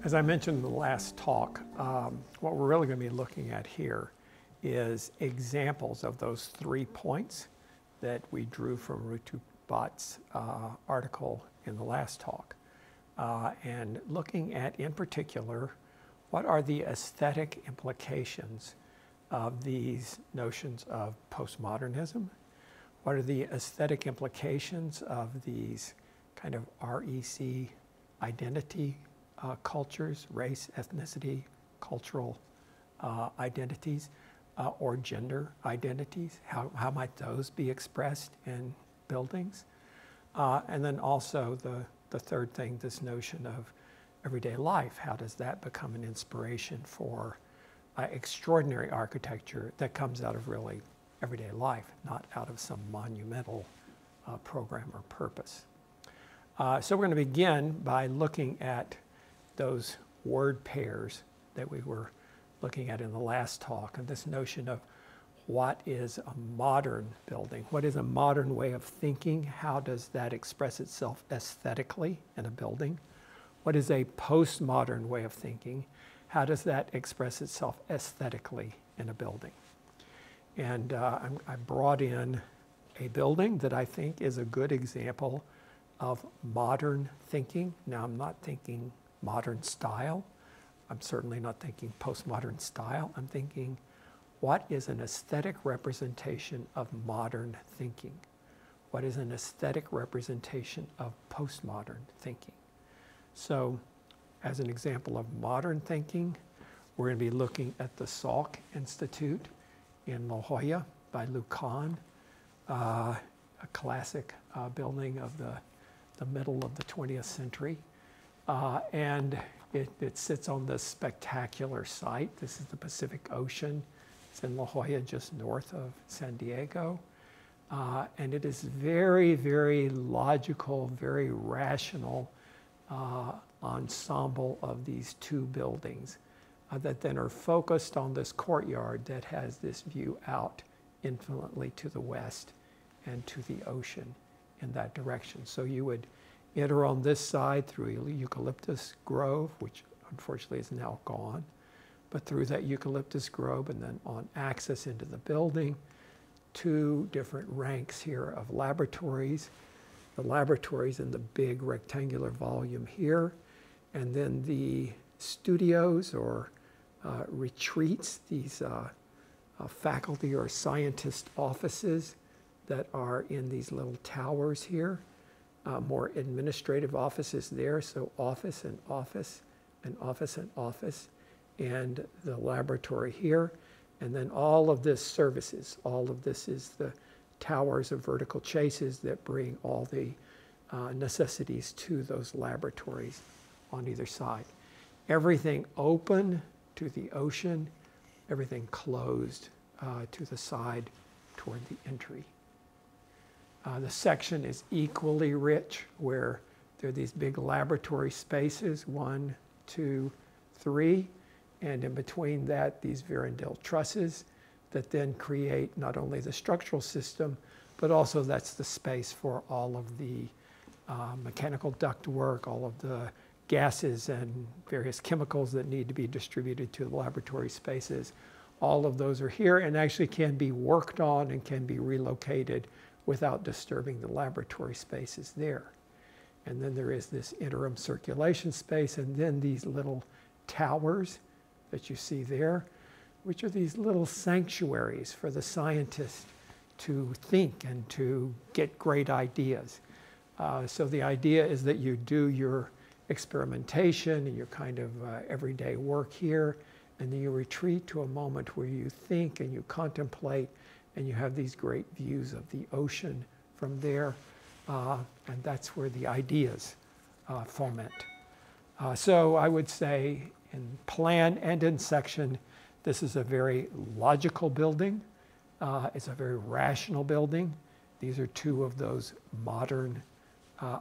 As I mentioned in the last talk, what we're really going to be looking at here is examples of those 3 points that we drew from M.I.T's article in the last talk. And looking at, in particular, what are the aesthetic implications of these notions of postmodernism? What are the aesthetic implications of these kind of REC identity cultures, race, ethnicity, cultural identities, or gender identities? How might those be expressed in buildings? And then also the third thing, this notion of everyday life. How does that become an inspiration for extraordinary architecture that comes out of really everyday life, not out of some monumental program or purpose? So we're going to begin by looking at those word pairs that we were looking at in the last talk, and this notion of what is a modern building? What is a modern way of thinking? How does that express itself aesthetically in a building? What is a postmodern way of thinking? How does that express itself aesthetically in a building? And I brought in a building that I think is a good example of modern thinking. Now, I'm not thinking modern style. I'm certainly not thinking postmodern style. I'm thinking, what is an aesthetic representation of modern thinking? What is an aesthetic representation of postmodern thinking? So, as an example of modern thinking, we're going to be looking at the Salk Institute in La Jolla by Lucan, a classic building of the middle of the 20th century. And it sits on this spectacular site. This is the Pacific Ocean. It's in La Jolla, just north of San Diego. And it is very, very logical, very rational ensemble of these 2 buildings that then are focused on this courtyard that has this view out infinitely to the west and to the ocean in that direction. So you would enter on this side through a eucalyptus grove, which unfortunately is now gone, but through that eucalyptus grove and then on access into the building, 2 different ranks here of laboratories. The laboratories in the big rectangular volume here, and then the studios or retreats, these faculty or scientist offices that are in these little towers here. More administrative offices there, so office and office and office and office, and the laboratory here, and then all of this services. All of this is the towers of vertical chases that bring all the necessities to those laboratories on either side. Everything open to the ocean, everything closed to the side toward the entry. The section is equally rich, where there are these big laboratory spaces, 1, 2, 3, and in between that, these Vierendeel trusses that then create not only the structural system, but also that's the space for all of the mechanical ductwork, all of the gases and various chemicals that need to be distributed to the laboratory spaces. All of those are here and actually can be worked on and can be relocated without disturbing the laboratory spaces there. And then there is this interim circulation space, and then these little towers that you see there, which are these little sanctuaries for the scientists to think and to get great ideas. So the idea is that you do your experimentation and your kind of everyday work here, and then you retreat to a moment where you think and you contemplate, and you have these great views of the ocean from there, and that's where the ideas foment. So I would say in plan and in section, this is a very logical building. It's a very rational building. These are 2 of those modern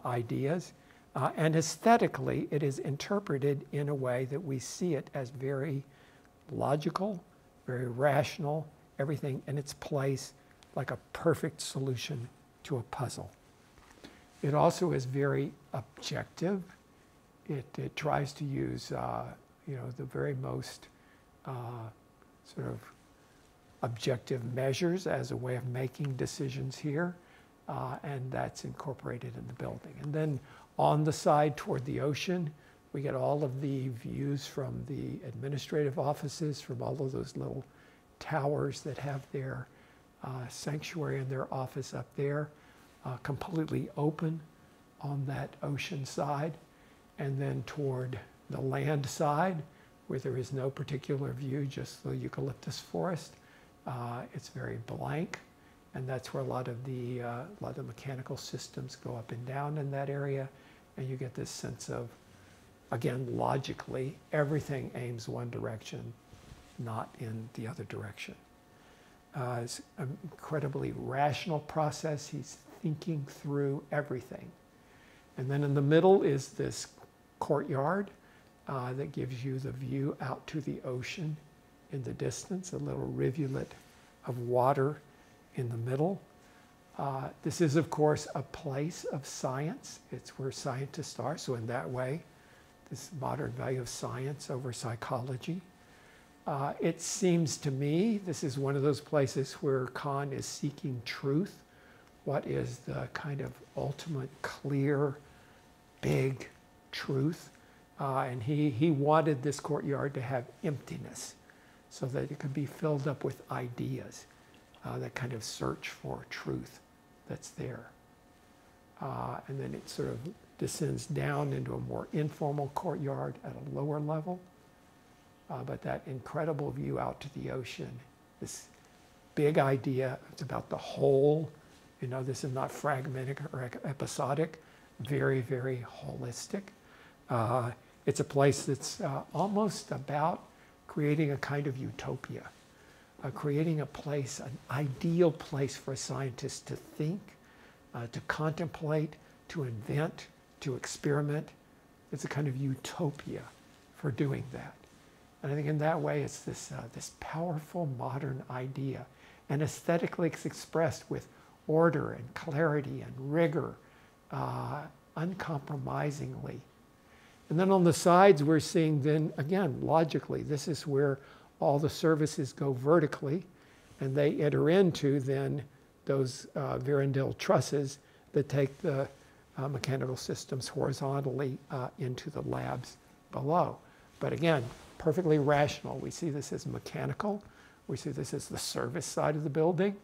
ideas. And aesthetically, it is interpreted in a way that we see it as very logical, very rational, everything in its place, like a perfect solution to a puzzle. It also is very objective. It tries to use, the very most sort of objective measures as a way of making decisions here, and that's incorporated in the building. And then on the side toward the ocean, we get all of the views from the administrative offices, from all of those little towers that have their sanctuary and their office up there, completely open on that ocean side. And then toward the land side, where there is no particular view, just the eucalyptus forest, it's very blank. And that's where a lot of the mechanical systems go up and down in that area. And you get this sense of, again, logically, everything aims one direction, not in the other direction. It's an incredibly rational process. He's thinking through everything. And then in the middle is this courtyard that gives you the view out to the ocean in the distance, a little rivulet of water in the middle. This is, of course, a place of science. It's where scientists are. So in that way, this modern value of science over psychology. It seems to me this is one of those places where Kant is seeking truth. What is the kind of ultimate, clear, big truth? And he wanted this courtyard to have emptiness so that it could be filled up with ideas, that kind of search for truth that's there. And then it sort of descends down into a more informal courtyard at a lower level. But that incredible view out to the ocean, this big idea, it's about the whole. This is not fragmented or episodic, very, very holistic. It's a place that's almost about creating a kind of utopia, creating a place, an ideal place for a scientist to think, to contemplate, to invent, to experiment. It's a kind of utopia for doing that. And I think in that way, it's this powerful modern idea. And aesthetically, it's expressed with order and clarity and rigor, uncompromisingly. And then on the sides, we're seeing then, again, logically, this is where all the services go vertically, and they enter into then those Vierendeel trusses that take the mechanical systems horizontally into the labs below. But again, perfectly rational. We see this as mechanical. We see this as the service side of the building.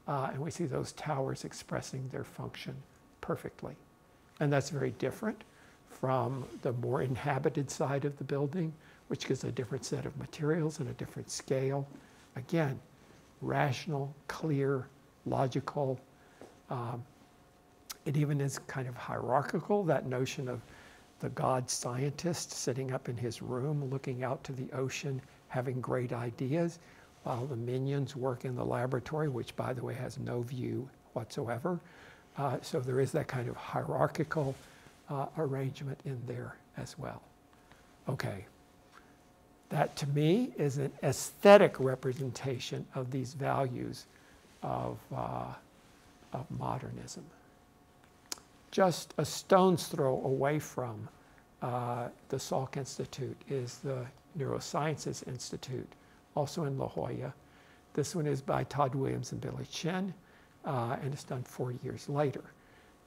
And we see those towers expressing their function perfectly. And that's very different from the more inhabited side of the building, which gives a different set of materials and a different scale. Again, rational, clear, logical. It even is kind of hierarchical, that notion of the God scientist sitting up in his room, looking out to the ocean, having great ideas, while the minions work in the laboratory, which, by the way, has no view whatsoever. So there is that kind of hierarchical arrangement in there as well. Okay. That, to me, is an aesthetic representation of these values of modernism. Just a stone's throw away from the Salk Institute is the Neurosciences Institute, also in La Jolla. This one is by Todd Williams and Billy Chen, and it's done 40 years later,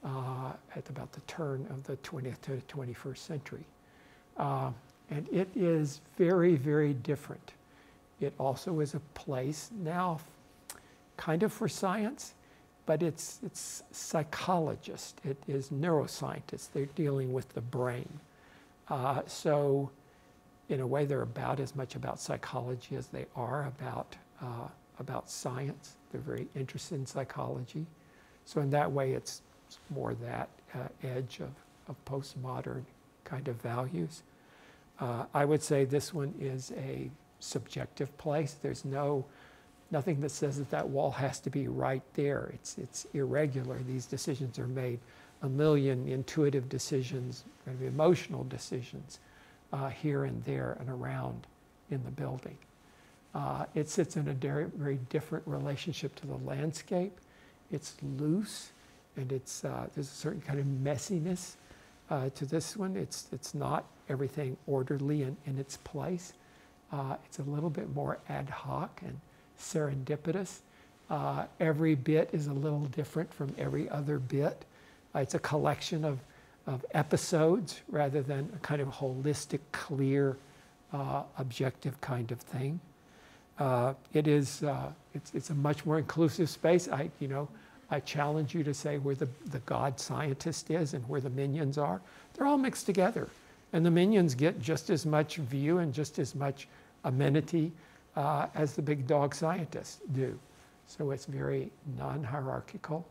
at about the turn of the 20th to the 21st century. And it is very, very different. It also is a place now kind of for science, but it's psychologists, it is neuroscientists. They're dealing with the brain. So in a way, they're about as much about psychology as they are about science. They're very interested in psychology. So in that way, it's more that edge of postmodern kind of values. I would say this one is a subjective place. There's nothing that says that wall has to be right there. It's irregular. These decisions are made, a million intuitive decisions, kind of emotional decisions here and there and around in the building. It sits in a very, very different relationship to the landscape. It's loose, and there's a certain kind of messiness to this one. It's not everything orderly in its place. It's a little bit more ad hoc and serendipitous. Every bit is a little different from every other bit. It's a collection of episodes rather than a kind of holistic, clear, objective kind of thing. It's a much more inclusive space. I challenge you to say where the God scientist is and where the minions are. They're all mixed together. And the minions get just as much view and just as much amenity as the big dog scientists do. So it's very non-hierarchical.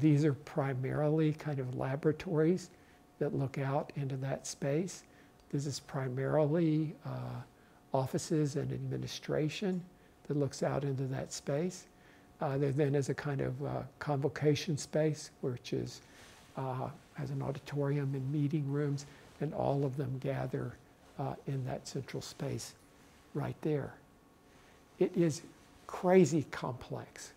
These are primarily kind of laboratories that look out into that space. This is primarily offices and administration that looks out into that space. There then is a kind of convocation space, which has an auditorium and meeting rooms, and all of them gather in that central space right there. It is crazy complex.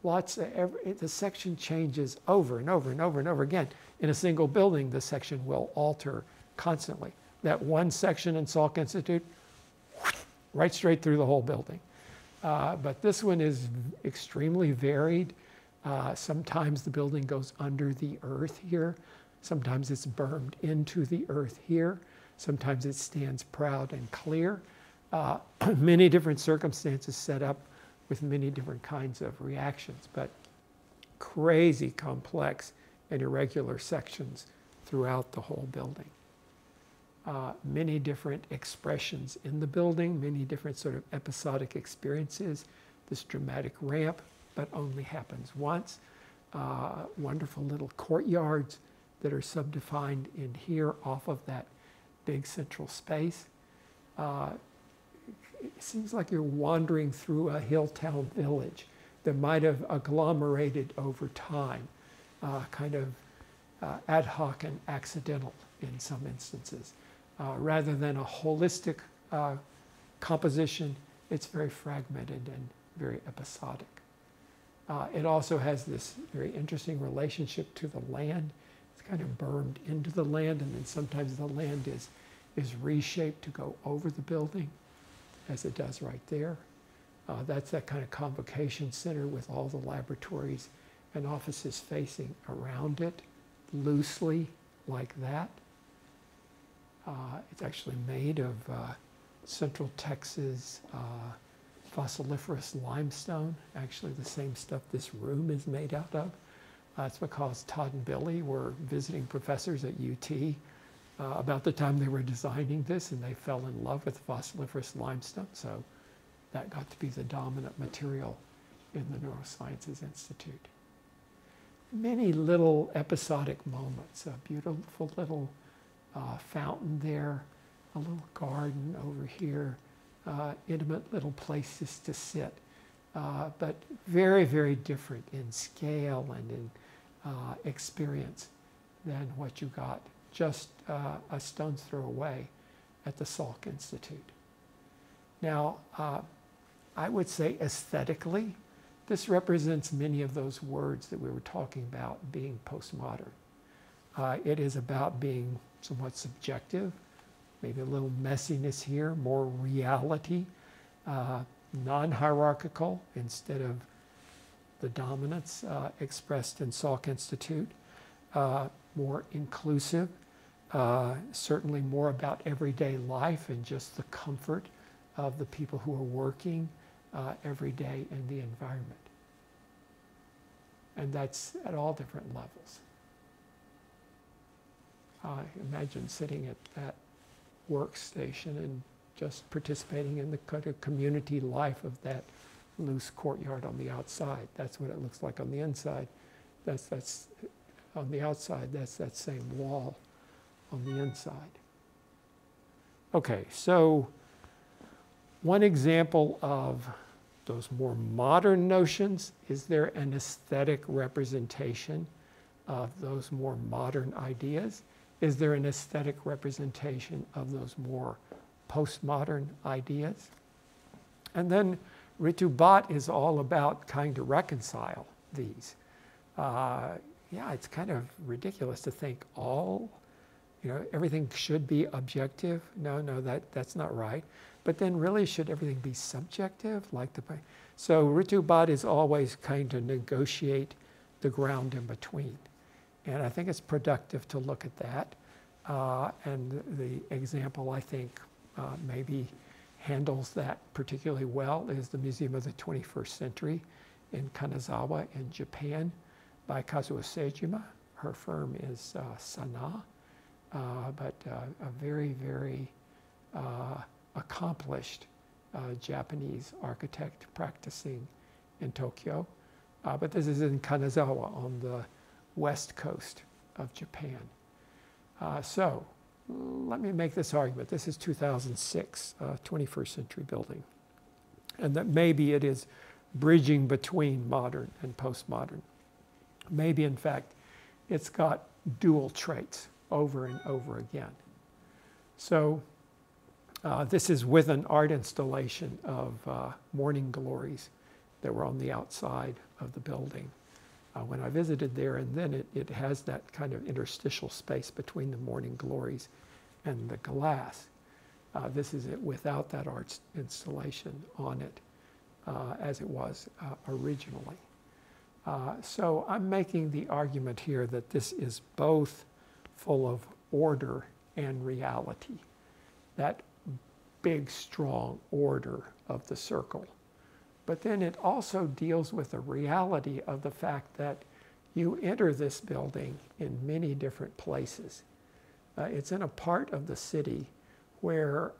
The section changes over and over and over and over again. In a single building, the section will alter constantly. That one section in Salk Institute, right straight through the whole building. But this one is extremely varied. Sometimes the building goes under the earth here. Sometimes it's bermed into the earth here. Sometimes it stands proud and clear. Many different circumstances set up with many different kinds of reactions, but crazy complex and irregular sections throughout the whole building. Many different expressions in the building, many different sort of episodic experiences. This dramatic ramp, but only happens once. Wonderful little courtyards that are subdefined in here off of that big central space. It seems like you're wandering through a hill-town village that might have agglomerated over time, kind of ad hoc and accidental in some instances. Rather than a holistic composition, it's very fragmented and very episodic. It also has this very interesting relationship to the land. It's kind of bermed into the land, and then sometimes the land is reshaped to go over the building, as it does right there. That's that kind of convocation center with all the laboratories and offices facing around it, loosely like that. It's actually made of Central Texas fossiliferous limestone, actually the same stuff this room is made out of. That's because Todd and Billy were visiting professors at UT about the time they were designing this, and they fell in love with fossiliferous limestone, so that got to be the dominant material in the Neurosciences Institute. Many little episodic moments, a beautiful little fountain there, a little garden over here, intimate little places to sit, but very, very different in scale and in experience than what you got just a stone's throw away at the Salk Institute. Now, I would say aesthetically, this represents many of those words that we were talking about being postmodern. It is about being somewhat subjective, maybe a little messiness here, more reality, non-hierarchical instead of the dominance expressed in Salk Institute, more inclusive, certainly more about everyday life and just the comfort of the people who are working every day in the environment. And that's at all different levels. Imagine sitting at that workstation and just participating in the kind of community life of that loose courtyard on the outside. That's what it looks like on the inside. That's on the outside, that's that same wall on the inside. Okay, so one example of those more modern notions, is there an aesthetic representation of those more modern ideas? Is there an aesthetic representation of those more postmodern ideas? And then Ritu Bhatt is all about trying to reconcile these. yeah, it's kind of ridiculous to think everything should be objective. No, that's not right. But then really, should everything be subjective? So Ritu Bhatt is always kind of negotiate the ground in between. And I think it's productive to look at that. And the example I think maybe handles that particularly well is the Museum of the 21st Century in Kanazawa in Japan by Kazuo Seijima. Her firm is Sana, but a very, very accomplished Japanese architect practicing in Tokyo. But this is in Kanazawa on the west coast of Japan. So let me make this argument. This is 2006, 21st century building. And that maybe it is bridging between modern and postmodern. Maybe, in fact, it's got dual traits over and over again. So this is with an art installation of morning glories that were on the outside of the building when I visited there, and then it has that kind of interstitial space between the morning glories and the glass. This is it without that art installation on it as it was originally. So I'm making the argument here that this is both full of order and reality. That big, strong order of the circle. But then it also deals with the reality of the fact that you enter this building in many different places. It's in a part of the city where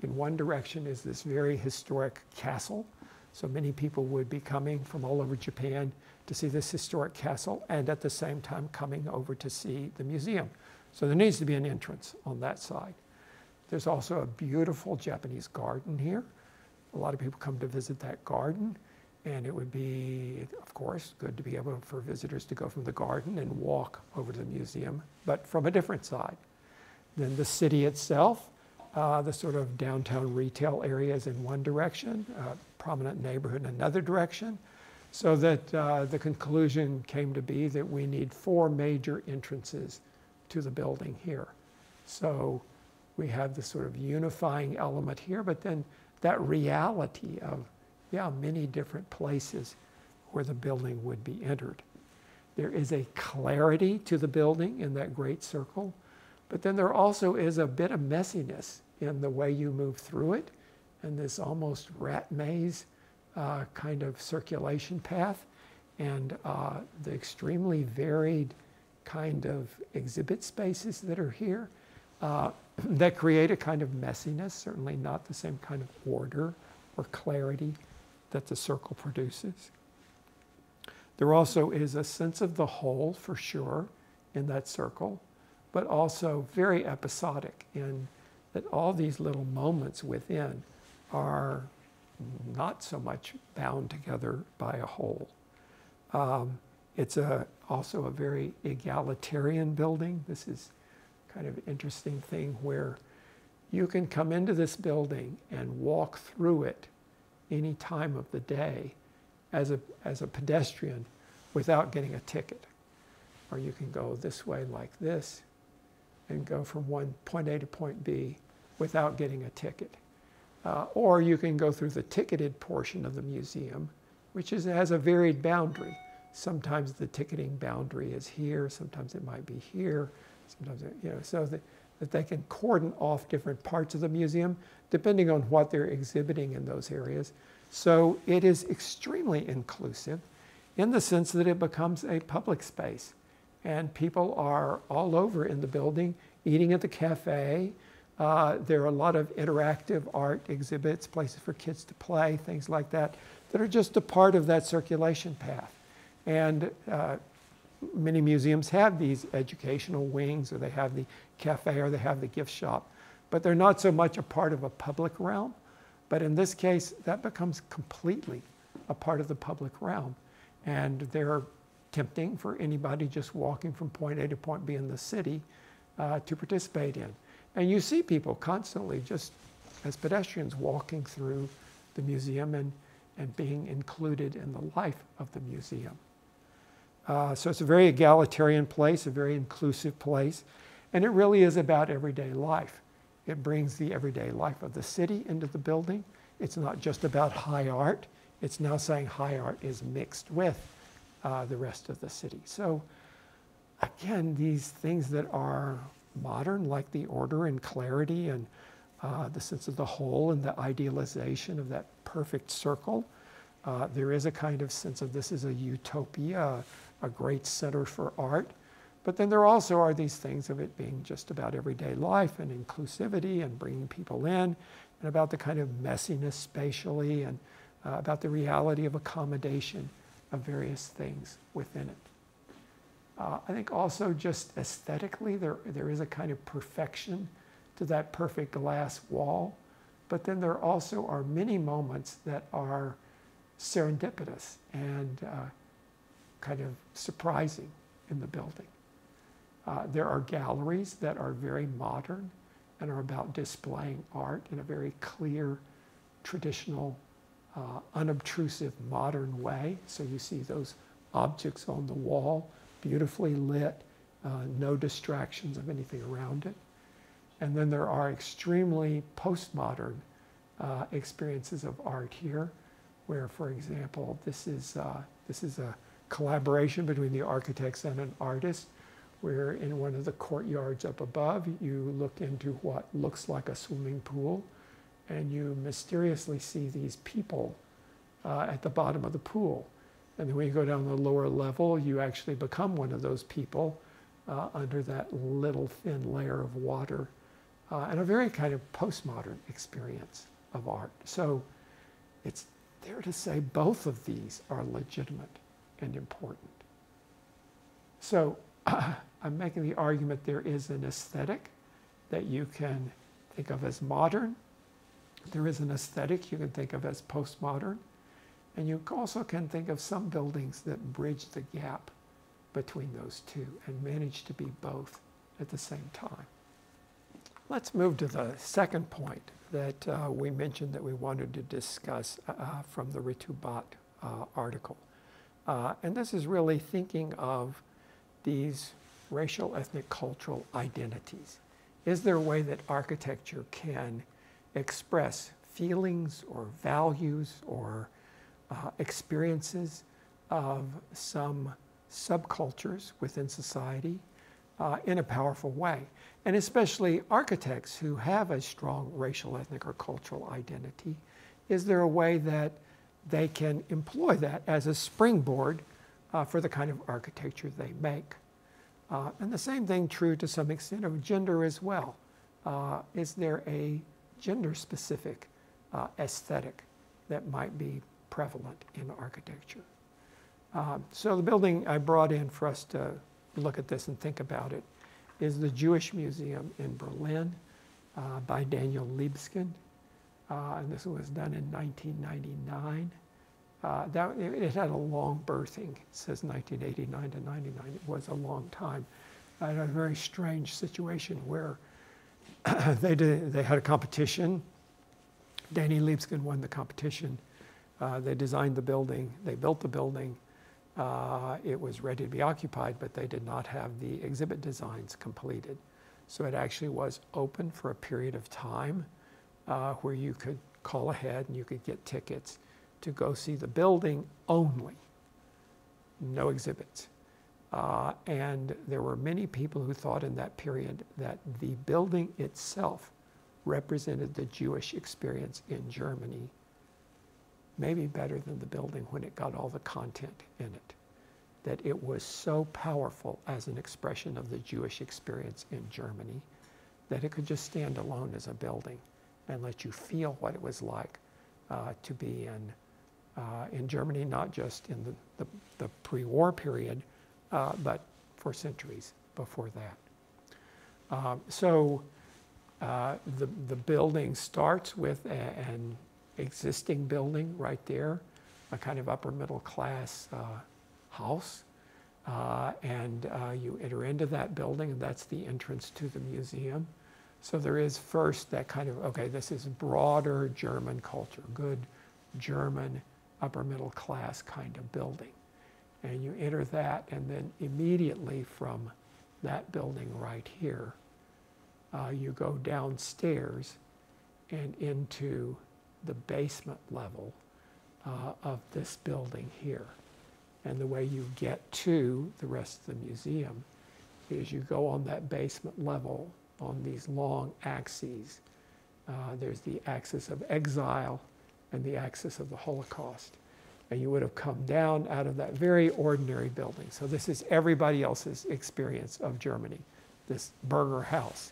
in one direction is this very historic castle. So many people would be coming from all over Japan to see this historic castle and at the same time coming over to see the museum. So there needs to be an entrance on that side. There's also a beautiful Japanese garden here. A lot of people come to visit that garden, and it would be, of course, good to be able for visitors to go from the garden and walk over to the museum, but from a different side. Then the city itself, the sort of downtown retail areas in one direction, prominent neighborhood in another direction, so that the conclusion came to be that we need 4 major entrances to the building here. So we have this sort of unifying element here, but then that reality of, many different places where the building would be entered. There is a clarity to the building in that great circle, but then there also is a bit of messiness in the way you move through it, and this almost rat maze kind of circulation path, and the extremely varied kind of exhibit spaces that are here that create a kind of messiness, certainly not the same kind of order or clarity that the circle produces. There also is a sense of the whole, for sure, in that circle, but also very episodic in that all these little moments within are not so much bound together by a whole. It's also a very egalitarian building. This is kind of interesting thing where you can come into this building and walk through it any time of the day as a pedestrian without getting a ticket. Or you can go this way like this and go from point A to point B without getting a ticket. Or you can go through the ticketed portion of the museum, which has a varied boundary. Sometimes the ticketing boundary is here, sometimes it might be here, sometimes, so that they can cordon off different parts of the museum depending on what they're exhibiting in those areas. So it is extremely inclusive in the sense that it becomes a public space. And people are all over in the building, eating at the cafe. There are a lot of interactive art exhibits, places for kids to play, things like that, that are just a part of that circulation path. And many museums have these educational wings, or they have the cafe, or they have the gift shop, but they're not so much a part of a public realm. But in this case, that becomes completely a part of the public realm. And they're tempting for anybody just walking from point A to point B in the city to participate in. And you see people constantly just as pedestrians walking through the museum and being included in the life of the museum. So it's a very egalitarian place, a very inclusive place, and it really is about everyday life. It brings the everyday life of the city into the building. It's not just about high art. It's now saying high art is mixed with the rest of the city. So again, these things that are modern, like the order and clarity and the sense of the whole and the idealization of that perfect circle. There is a kind of sense of this is a utopia, a great center for art. But then there also are these things of it being just about everyday life and inclusivity and bringing people in, and about the kind of messiness spatially, and about the reality of accommodation of various things within it. I think also just aesthetically, there is a kind of perfection to that perfect glass wall, but then there also are many moments that are serendipitous and kind of surprising in the building. There are galleries that are very modern and are about displaying art in a very clear, traditional, unobtrusive, modern way. So you see those objects on the wall, beautifully lit, no distractions of anything around it. And then there are extremely postmodern experiences of art here, where, for example, this is a collaboration between the architects and an artist, where in one of the courtyards up above, you look into what looks like a swimming pool, and you mysteriously see these people at the bottom of the pool. And then when you go down the lower level, you actually become one of those people under that little thin layer of water, and a very kind of postmodern experience of art. So it's there to say both of these are legitimate and important. So I'm making the argument there is an aesthetic that you can think of as modern. There is an aesthetic you can think of as postmodern. And you also can think of some buildings that bridge the gap between those two and manage to be both at the same time. Let's move to the second point that we mentioned that we wanted to discuss from the Ritu Bhatt article. And this is really thinking of these racial, ethnic, cultural identities. Is there a way that architecture can express feelings or values or experiences of some subcultures within society in a powerful way? And especially architects who have a strong racial, ethnic, or cultural identity, is there a way that they can employ that as a springboard for the kind of architecture they make? And the same thing true to some extent of gender as well. Is there a gender-specific aesthetic that might be prevalent in architecture? So the building I brought in for us to look at this and think about it is the Jewish Museum in Berlin by Daniel Libeskind. And this was done in 1999. It had a long birthing. It says 1989 to 99. It was a long time. I had a very strange situation where they had a competition. Danny Libeskind won the competition. They designed the building. They built the building. It was ready to be occupied, but they did not have the exhibit designs completed. So it actually was open for a period of time where you could call ahead and you could get tickets to go see the building only, no exhibits. And there were many people who thought in that period that the building itself represented the Jewish experience in Germany, maybe better than the building when it got all the content in it. That it was so powerful as an expression of the Jewish experience in Germany that it could just stand alone as a building and let you feel what it was like to be in Germany, not just in the pre-war period, but for centuries before that. So the building starts with an existing building right there, a kind of upper middle class house. And you enter into that building, and that's the entrance to the museum. So there is first that kind of, okay, this is broader German culture, good German upper middle class kind of building. And you enter that, and then immediately from that building right here, you go downstairs and into the basement level of this building here. And the way you get to the rest of the museum is you go on that basement level on these long axes. There's the axis of exile and the axis of the Holocaust. And you would have come down out of that very ordinary building. So this is everybody else's experience of Germany, this burger house.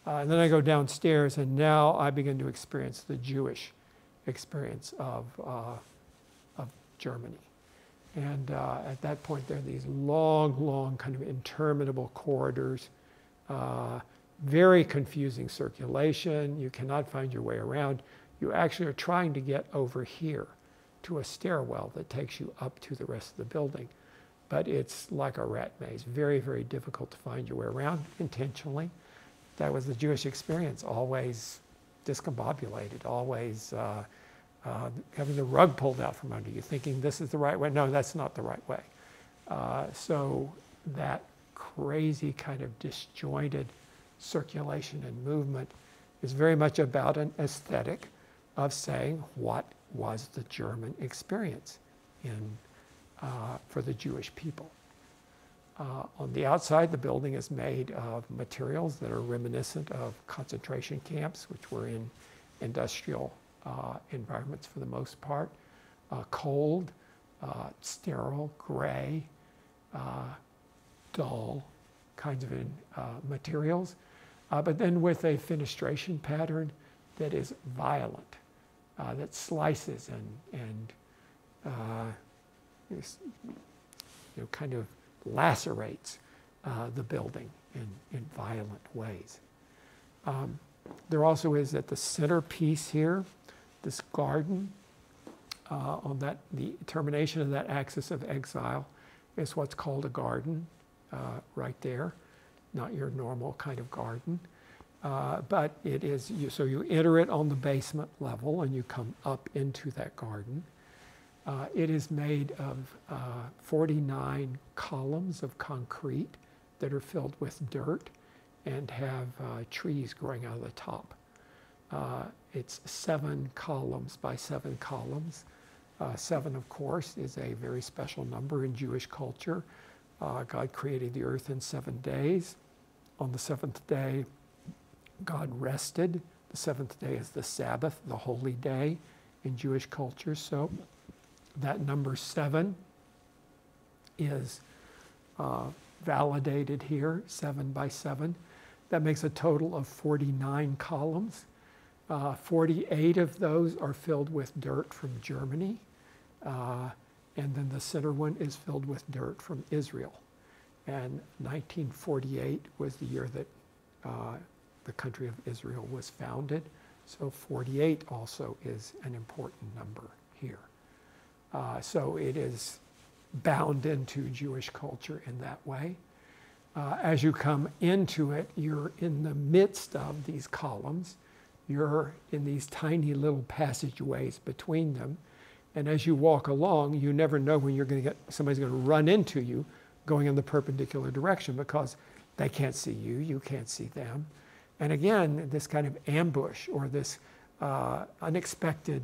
And then I go downstairs, and now I begin to experience the Jewish experience of Germany. And at that point, there are these long, long kind of interminable corridors, very confusing circulation. You cannot find your way around. You actually are trying to get over here to a stairwell that takes you up to the rest of the building. But it's like a rat maze, very, very difficult to find your way around intentionally. That was the Jewish experience, always discombobulated, always having the rug pulled out from under you, thinking this is the right way. No, that's not the right way. So that crazy kind of disjointed circulation and movement is very much about an aesthetic of saying what was the German experience for the Jewish people. On the outside, the building is made of materials that are reminiscent of concentration camps, which were in industrial environments for the most part. Cold, sterile, gray, dull kinds of materials, but then with a fenestration pattern that is violent, that slices and kind of lacerates the building in violent ways. There also is at the centerpiece here, this garden on the termination of that axis of exile is what's called a garden right there, not your normal kind of garden. But it is, so you enter it on the basement level and you come up into that garden. It is made of 49 columns of concrete that are filled with dirt and have trees growing out of the top. It's 7 columns by 7 columns. 7, of course, is a very special number in Jewish culture. God created the earth in 7 days. On the 7th day, God rested. The 7th day is the Sabbath, the holy day in Jewish culture. So that number 7 is validated here, 7 by 7. That makes a total of 49 columns. 48 of those are filled with dirt from Germany. And then the center one is filled with dirt from Israel. And 1948 was the year that the country of Israel was founded. So 48 also is an important number here. So it is bound into Jewish culture in that way. As you come into it, you're in the midst of these columns. You're in these tiny little passageways between them. And as you walk along, you never know when you're going to get, somebody's going to run into you going in the perpendicular direction because they can't see you, you can't see them. And again, this kind of ambush or this unexpected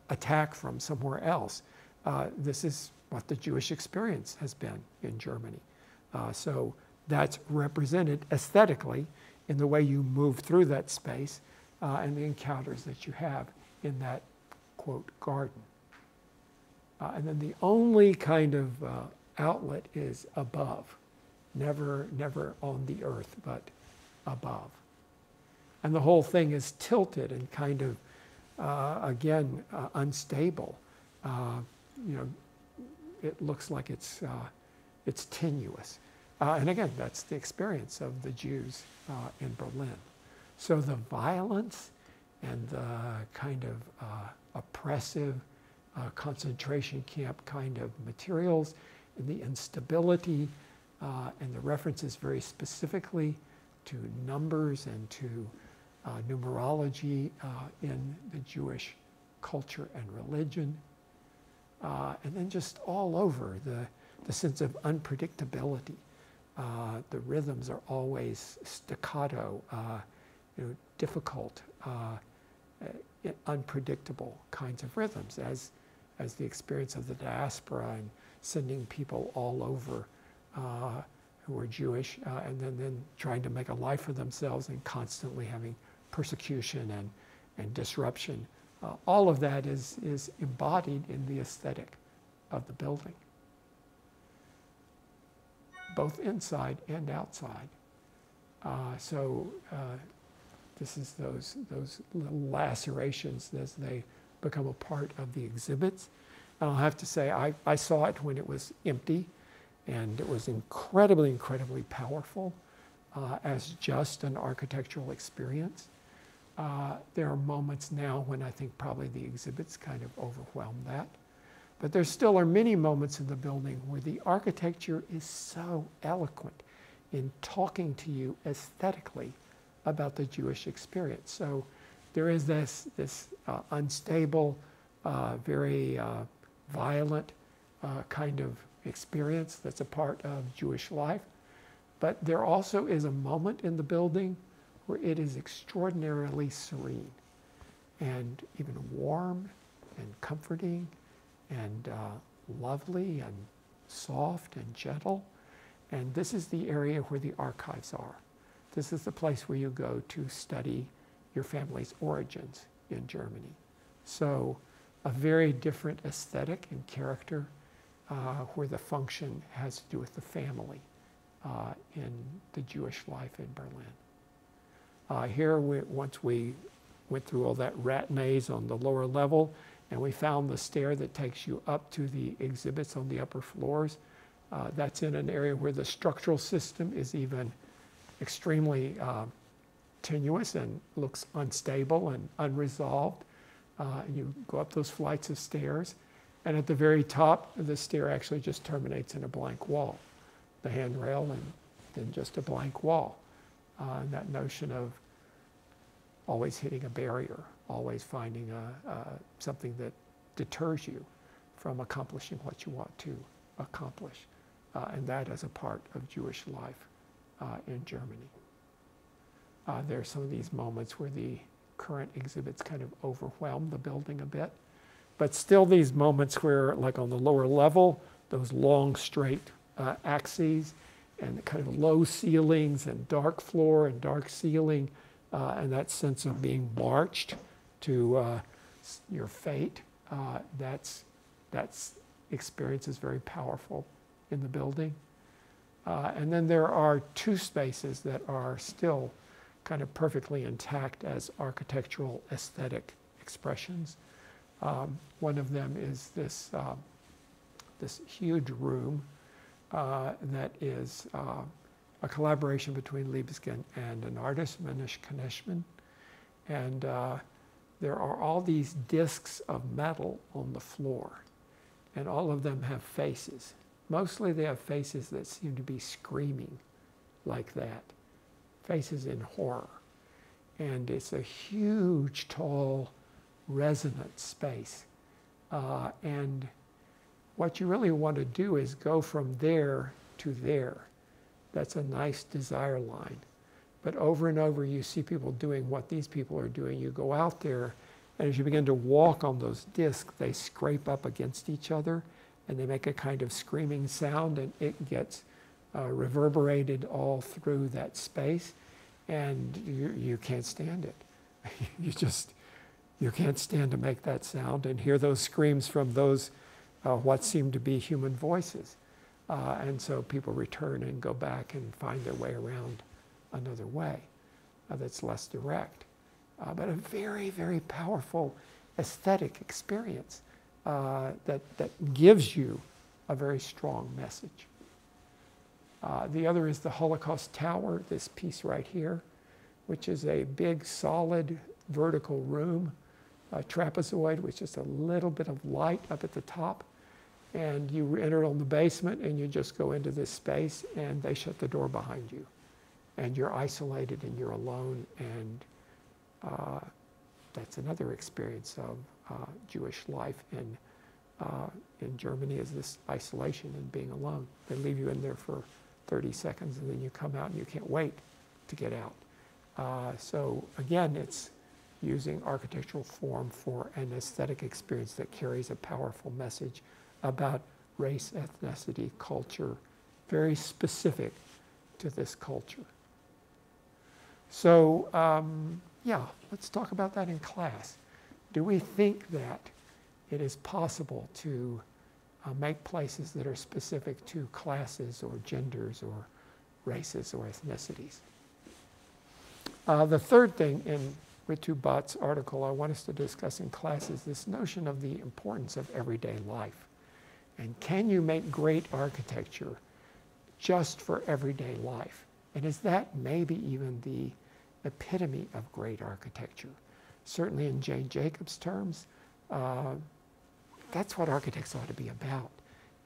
attack from somewhere else. This is what the Jewish experience has been in Germany. So that's represented aesthetically in the way you move through that space and the encounters that you have in that, quote, garden. And then the only kind of outlet is above, never on the earth, but above. And the whole thing is tilted and kind of, again, unstable. It looks like it's tenuous. And again, that's the experience of the Jews in Berlin. So the violence and the kind of oppressive concentration camp kind of materials and the instability and the references very specifically to numbers and to numerology in the Jewish culture and religion. And then just all over, the sense of unpredictability. The rhythms are always staccato, difficult, unpredictable kinds of rhythms, as the experience of the diaspora and sending people all over who were Jewish, and then trying to make a life for themselves and constantly having persecution and disruption. All of that is embodied in the aesthetic of the building, both inside and outside. This is those little lacerations as they become a part of the exhibits. And I'll have to say, I saw it when it was empty, and it was incredibly, incredibly powerful as just an architectural experience. There are moments now when I think probably the exhibits kind of overwhelm that. But there still are many moments in the building where the architecture is so eloquent in talking to you aesthetically about the Jewish experience. So there is this unstable, very violent kind of experience that's a part of Jewish life. But there also is a moment in the building where it is extraordinarily serene and even warm and comforting and lovely and soft and gentle. And this is the area where the archives are. This is the place where you go to study your family's origins in Germany. So a very different aesthetic and character where the function has to do with the family in the Jewish life in Berlin. Here, once we went through all that rat maze on the lower level, and we found the stair that takes you up to the exhibits on the upper floors. That's in an area where the structural system is even extremely tenuous and looks unstable and unresolved. And you go up those flights of stairs, and at the very top, the stair actually just terminates in a blank wall. The handrail and then just a blank wall. And that notion of always hitting a barrier, always finding something that deters you from accomplishing what you want to accomplish. And that as a part of Jewish life in Germany. There are some of these moments where the current exhibits kind of overwhelm the building a bit. But still these moments where, like on the lower level, those long straight axes and the kind of low ceilings and dark floor and dark ceiling, and that sense of being marched to your fate, that's experience is very powerful in the building. And then there are two spaces that are still kind of perfectly intact as architectural aesthetic expressions. One of them is this huge room that is a collaboration between Libeskind and an artist, Manish Kaneshman. And there are all these discs of metal on the floor, and all of them have faces. Mostly they have faces that seem to be screaming like that, faces in horror. And it's a huge, tall, resonant space. And what you really want to do is go from there to there. That's a nice desire line. But over and over you see people doing what these people are doing. You go out there, and as you begin to walk on those discs, they scrape up against each other, and they make a kind of screaming sound, and it gets reverberated all through that space, and you can't stand it. You can't stand to make that sound and hear those screams from those what seem to be human voices. And so people return and go back and find their way around another way that's less direct. But a very, very powerful aesthetic experience that gives you a very strong message. The other is the Holocaust Tower, this piece right here, which is a big, solid, vertical room, a trapezoid, which is a little bit of light up at the top. And you enter on the basement, and you just go into this space, and they shut the door behind you. And you're isolated, and you're alone, and that's another experience of Jewish life in in Germany is this isolation and being alone. They leave you in there for 30 seconds and then you come out and you can't wait to get out. So again, it's using architectural form for an aesthetic experience that carries a powerful message about race, ethnicity, culture, very specific to this culture. So yeah, let's talk about that in class. Do we think that it is possible to make places that are specific to classes or genders or races or ethnicities? The third thing in Ritu Bhatt's article I want us to discuss in class is this notion of the importance of everyday life. And can you make great architecture just for everyday life? And is that maybe even the epitome of great architecture? Certainly in Jane Jacobs' terms, that's what architects ought to be about,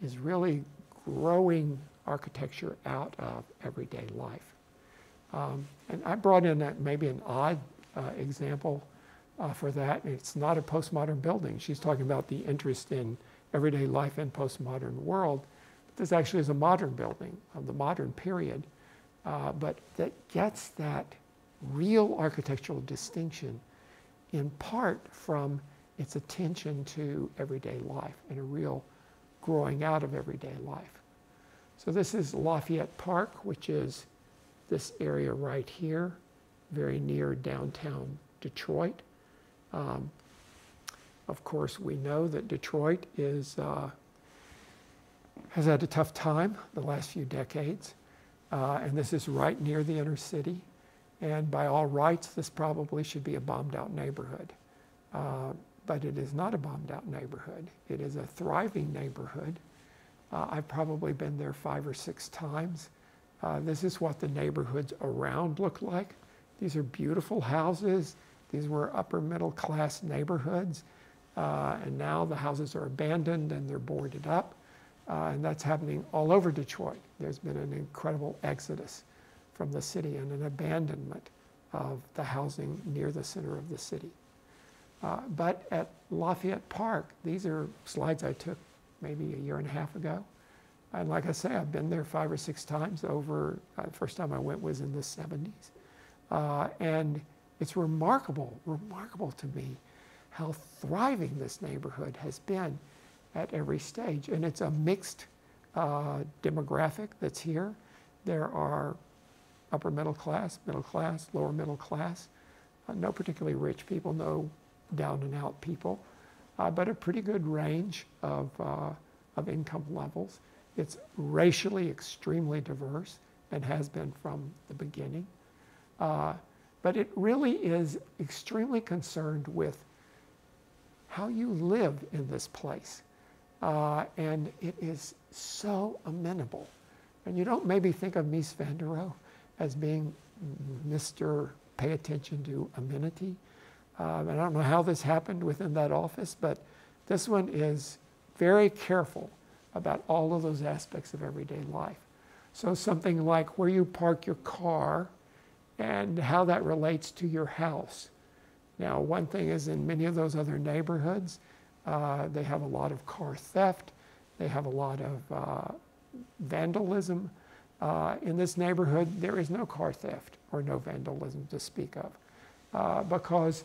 is really growing architecture out of everyday life. And I brought in maybe an odd example for that. It's not a postmodern building. She's talking about the interest in everyday life in postmodern world. But this actually is a modern building of the modern period, but that gets that real architectural distinction in part from its attention to everyday life and a real growing out of everyday life. So this is Lafayette Park, which is this area right here, very near downtown Detroit. Of course, we know that Detroit has had a tough time the last few decades, and this is right near the inner city. And by all rights, this probably should be a bombed out neighborhood. But it is not a bombed out neighborhood. It is a thriving neighborhood. I've probably been there 5 or 6 times. This is what the neighborhoods around look like. These are beautiful houses. These were upper middle class neighborhoods. And now the houses are abandoned and they're boarded up. And that's happening all over Detroit. There's been an incredible exodus from the city and an abandonment of the housing near the center of the city. But at Lafayette Park, these are slides I took maybe 1.5 years ago. And like I say, I've been there 5 or 6 times over, the first time I went was in the 70s. And it's remarkable to me how thriving this neighborhood has been at every stage. And it's a mixed demographic that's here. There are upper middle class, lower middle class, no particularly rich people, no down and out people, but a pretty good range of income levels. It's racially extremely diverse and has been from the beginning. But it really is extremely concerned with how you live in this place. And it is so amenable. And you don't maybe think of Mies van der Rohe as being Mr. Pay attention to amenity. And I don't know how this happened within that office, but this one is very careful about all of those aspects of everyday life. So something like where you park your car and how that relates to your house. Now, one thing is in many of those other neighborhoods, they have a lot of car theft. They have a lot of vandalism. In this neighborhood, there is no car theft or no vandalism to speak of because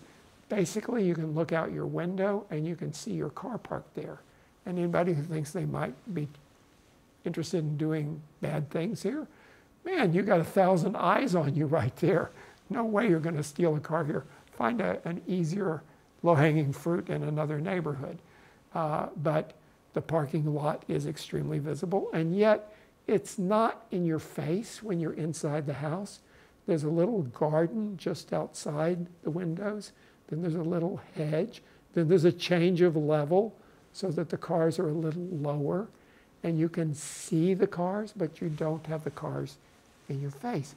basically you can look out your window and you can see your car parked there. And anybody who thinks they might be interested in doing bad things here, man, you got 1,000 eyes on you right there. No way you're going to steal a car here. Find an easier low-hanging fruit in another neighborhood. But the parking lot is extremely visible, and yet it's not in your face when you're inside the house. There's a little garden just outside the windows. Then there's a little hedge. Then there's a change of level so that the cars are a little lower. And you can see the cars, but you don't have the cars in your face.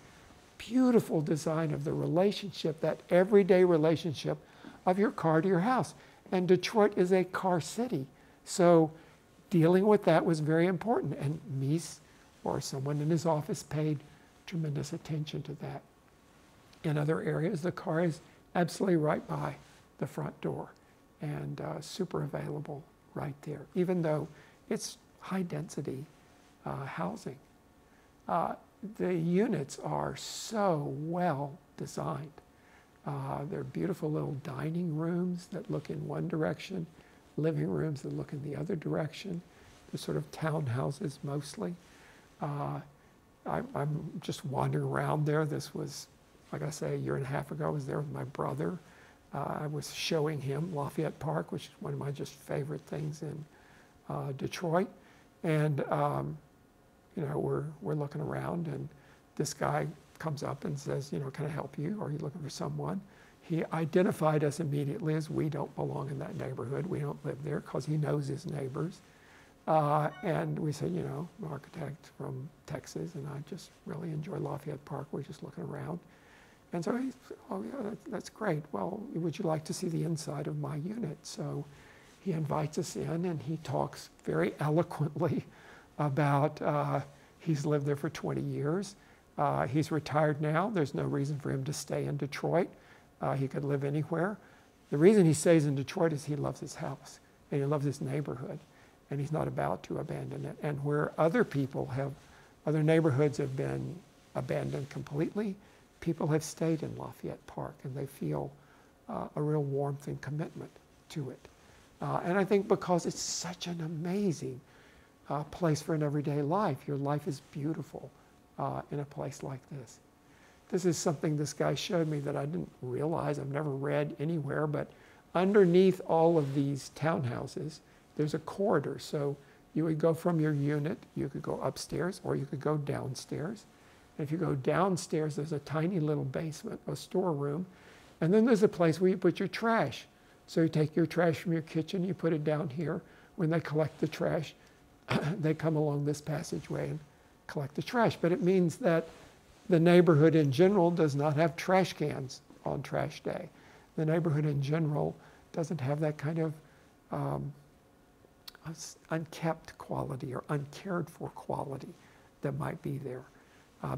Beautiful design of the relationship, that everyday relationship of your car to your house. And Detroit is a car city. So dealing with that was very important. And Mies or someone in his office paid tremendous attention to that. In other areas, the car is absolutely right by the front door and super available right there, even though it's high density housing. The units are so well designed. They're beautiful little dining rooms that look in one direction, living rooms that look in the other direction. They're sort of townhouses mostly. I'm just wandering around there. This was, like I say, a year and a half ago. I was there with my brother. I was showing him Lafayette Park, which is one of my just favorite things in Detroit. And you know, we're looking around, and this guy comes up and says, you know, can I help you? Are you looking for someone? He identified us immediately as we don't belong in that neighborhood. We don't live there, because he knows his neighbors. And we said, you know, I'm an architect from Texas, and I just really enjoy Lafayette Park. We're just looking around. And so he said, oh yeah, that's great. Well, would you like to see the inside of my unit? So he invites us in, and he talks very eloquently about he's lived there for 20 years. He's retired now. There's no reason for him to stay in Detroit. He could live anywhere. The reason he stays in Detroit is he loves his house, and he loves his neighborhood, and he's not about to abandon it. And where other neighborhoods have been abandoned completely, people have stayed in Lafayette Park, and they feel a real warmth and commitment to it. And I think because it's such an amazing place for an everyday life, your life is beautiful in a place like this. This is something this guy showed me that I didn't realize, I've never read anywhere, but underneath all of these townhouses, there's a corridor. So you would go from your unit, you could go upstairs, or you could go downstairs. And if you go downstairs, there's a tiny little basement, a storeroom, and then there's a place where you put your trash. So you take your trash from your kitchen, you put it down here. When they collect the trash, they come along this passageway and collect the trash. But it means that the neighborhood in general does not have trash cans on trash day. The neighborhood in general doesn't have that kind of unkept quality or uncared for quality that might be there.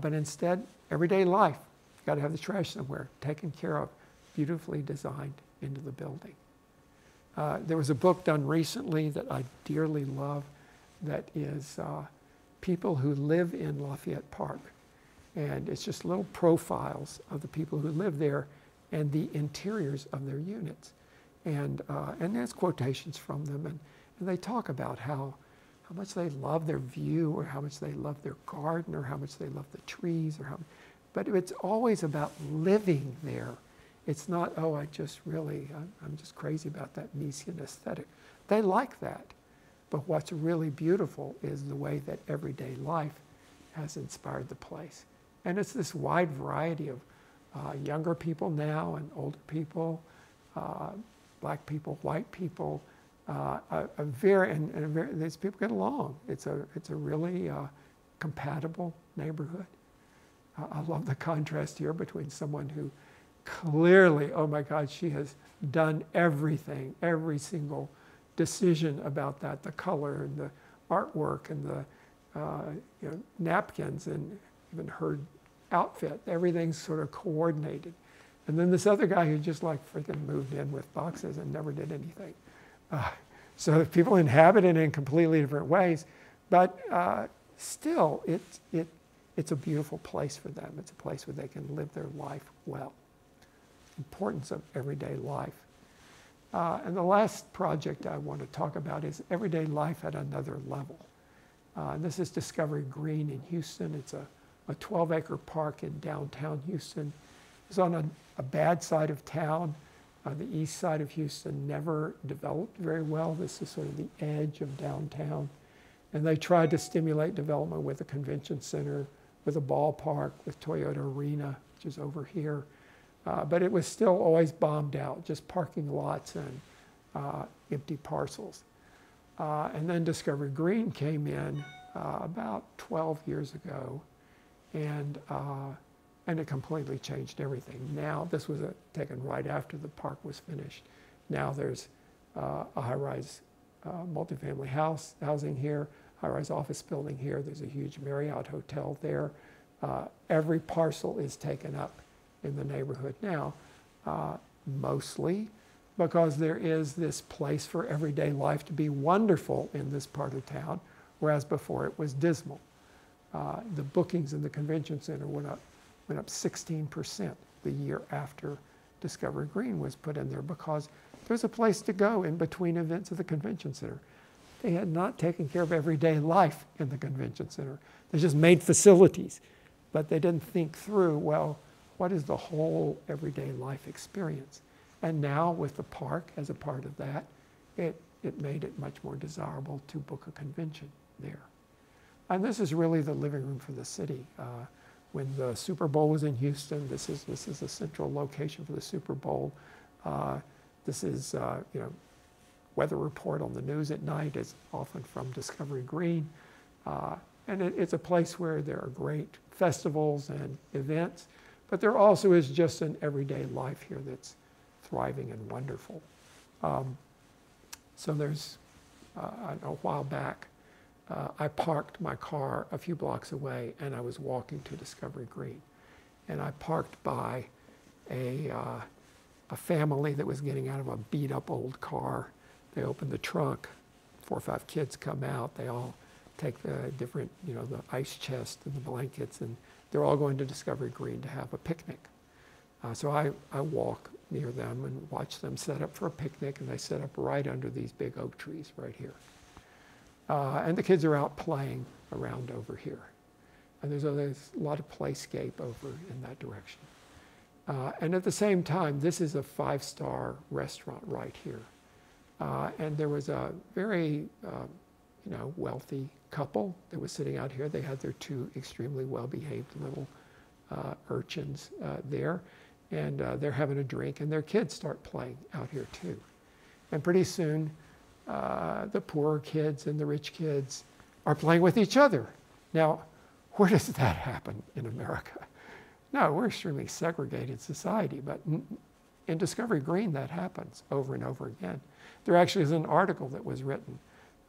But instead, everyday life, you've got to have the trash somewhere, taken care of, beautifully designed into the building. There was a book done recently that I dearly love that is people who live in Lafayette Park. And it's just little profiles of the people who live there and the interiors of their units. And there's quotations from them, and they talk about how much they love their view, or how much they love their garden, or how much they love the trees, but it's always about living there. It's not, oh, I'm just crazy about that Miesian aesthetic. They like that. But what's really beautiful is the way that everyday life has inspired the place. And it's this wide variety of younger people now and older people, black people, white people, these people get along. It's a really compatible neighborhood. I love the contrast here between someone who clearly, oh my God, she has done everything, every single decision about that, the color and the artwork and the napkins and even her outfit, everything's sort of coordinated. And then this other guy who just like freaking moved in with boxes and never did anything. So people inhabit it in completely different ways, but still it's a beautiful place for them. It's a place where they can live their life well. Importance of everyday life. And the last project I want to talk about is everyday life at another level. This is Discovery Green in Houston. It's a 12-acre park in downtown Houston. It's on a bad side of town. The east side of Houston never developed very well. This is sort of the edge of downtown. And they tried to stimulate development with a convention center, with a ballpark, with Toyota Arena, which is over here. But it was still always bombed out, just parking lots and empty parcels. And then Discovery Green came in about 12 years ago, and it completely changed everything. Now, this was taken right after the park was finished. Now there's a high-rise multifamily housing here, high-rise office building here. There's a huge Marriott hotel there. Every parcel is taken up in the neighborhood now, mostly because there is this place for everyday life to be wonderful in this part of town, whereas before it was dismal. The bookings in the convention center went up 16% the year after Discovery Green was put in there, because there's a place to go in between events at the convention center. They had not taken care of everyday life in the convention center. They just made facilities, but they didn't think through, well, what is the whole everyday life experience? And now with the park as a part of that, it made it much more desirable to book a convention there. And this is really the living room for the city. When the Super Bowl was in Houston, this is a central location for the Super Bowl. This is, weather report on the news at night is often from Discovery Green. And it's a place where there are great festivals and events, but there also is just an everyday life here that's thriving and wonderful. So there's, a while back, I parked my car a few blocks away and I was walking to Discovery Green. And I parked by a family that was getting out of a beat up old car. They open the trunk, 4 or 5 kids come out, they all take the different, the ice chest and the blankets, and they're all going to Discovery Green to have a picnic. So I walk near them and watch them set up for a picnic, and they set up right under these big oak trees right here. And the kids are out playing around over here. And there's a lot of playscape over in that direction. And at the same time, this is a 5-star restaurant right here. And there was a very, wealthy couple that was sitting out here. They had their 2 extremely well-behaved little urchins there. And they're having a drink, and their kids start playing out here too. And pretty soon, the poor kids and the rich kids are playing with each other. Now, where does that happen in America? No, we're extremely segregated society, but in Discovery Green, that happens over and over again. There actually is an article that was written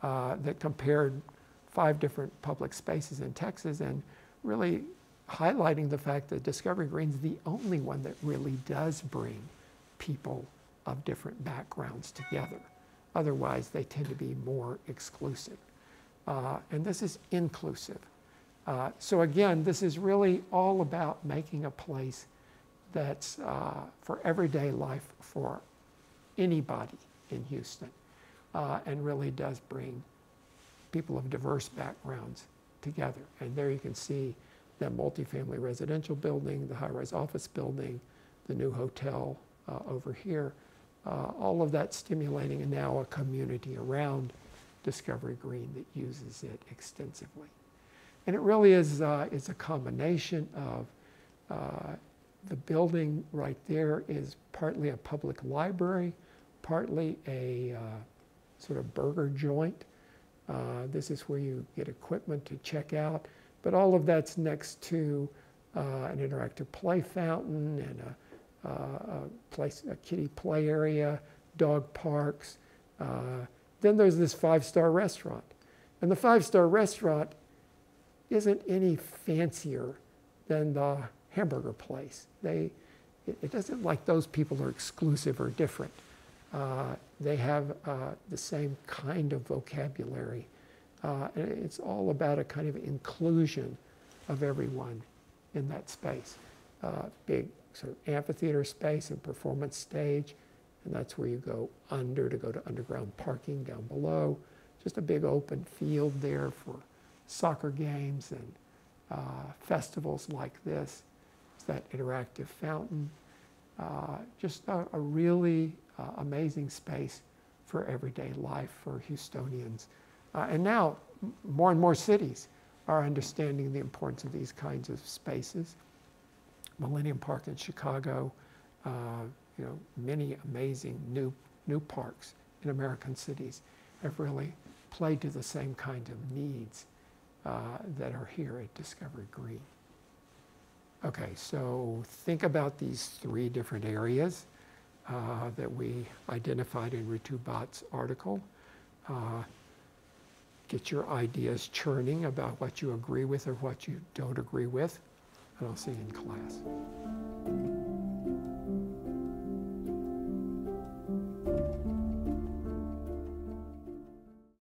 that compared 5 different public spaces in Texas and really highlighting the fact that Discovery Green's the only one that really does bring people of different backgrounds together. Otherwise, they tend to be more exclusive. And this is inclusive. So again, this is really all about making a place that's for everyday life for anybody in Houston, and really does bring people of diverse backgrounds together. And there you can see the multifamily residential building, the high-rise office building, the new hotel over here, all of that stimulating, and now a community around Discovery Green that uses it extensively. And it really is it's a combination of the building right there is partly a public library, partly a sort of burger joint. This is where you get equipment to check out, but all of that's next to an interactive play fountain and a kiddie play area, dog parks. Then there's this 5-star restaurant. And the 5-star restaurant isn't any fancier than the hamburger place. It doesn't like those people are exclusive or different. They have the same kind of vocabulary. And it's all about a kind of inclusion of everyone in that space. Big sort of amphitheater space and performance stage, and that's where you go under to go to underground parking down below. Just a big open field there for soccer games and festivals like this. It's that interactive fountain. Just a really amazing space for everyday life for Houstonians. And now more and more cities are understanding the importance of these kinds of spaces. Millennium Park in Chicago, many amazing new parks in American cities have really played to the same kind of needs that are here at Discovery Green. Okay, so think about these 3 different areas that we identified in Ritu Bhatt's article. Get your ideas churning about what you agree with or what you don't agree with, and I'll see you in class.